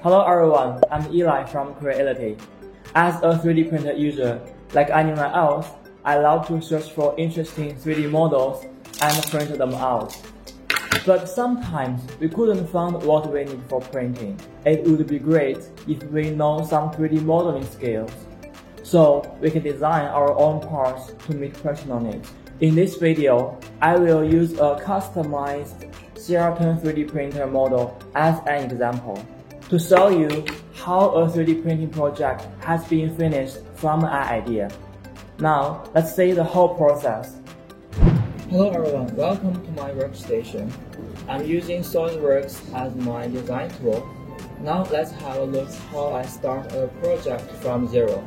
Hello everyone, I'm Eli from Creality. As a 3D printer user, like anyone else, I love to search for interesting 3D models and print them out. But sometimes we couldn't find what we need for printing. It would be great if we know some 3D modeling skills, so we can design our own parts to meet personal needs. In this video, I will use a customized CR10 3D printer model as an example to show you how a 3D printing project has been finished from an idea. Now, let's see the whole process. Hello everyone, welcome to my workstation. I'm using SolidWorks as my design tool. Now let's have a look how I start a project from zero.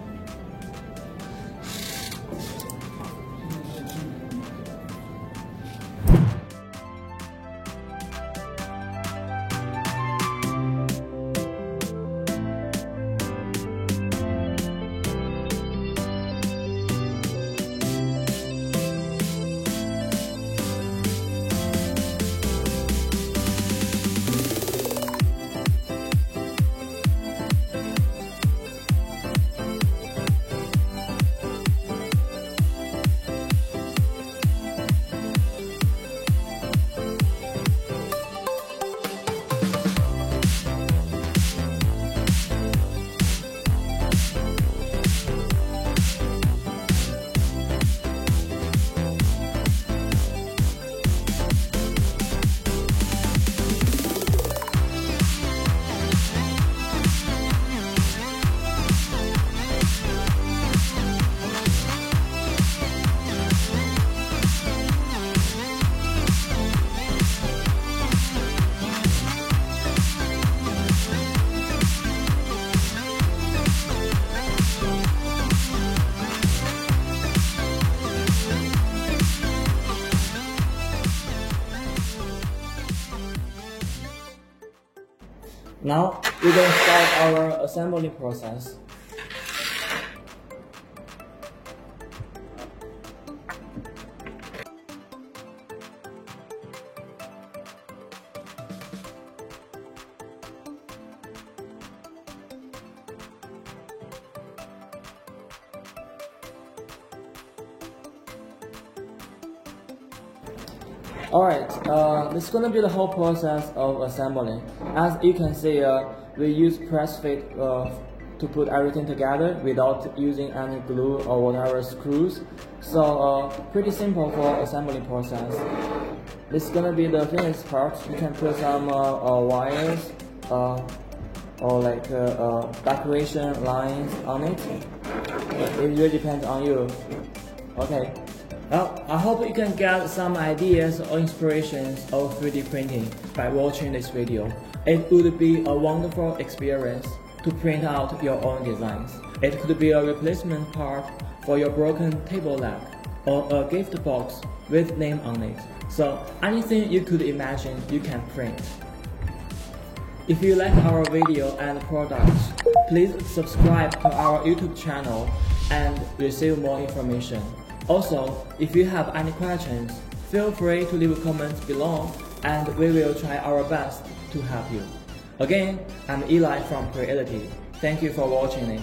Now, we're going to start our assembly process. Alright, this is going to be the whole process of assembly. As you can see, we use press fit to put everything together without using any glue or whatever screws. So pretty simple for assembly process. This is going to be the finished part. You can put some wires or like decoration lines on it. It really depends on you. Okay. Well, I hope you can get some ideas or inspirations of 3D printing by watching this video. It would be a wonderful experience to print out your own designs. It could be a replacement part for your broken table leg or a gift box with name on it. So anything you could imagine, you can print. If you like our video and products, please subscribe to our YouTube channel and receive more information. Also, if you have any questions, feel free to leave comments below and we will try our best to help you. Again, I'm Eli from Creality. Thank you for watching it.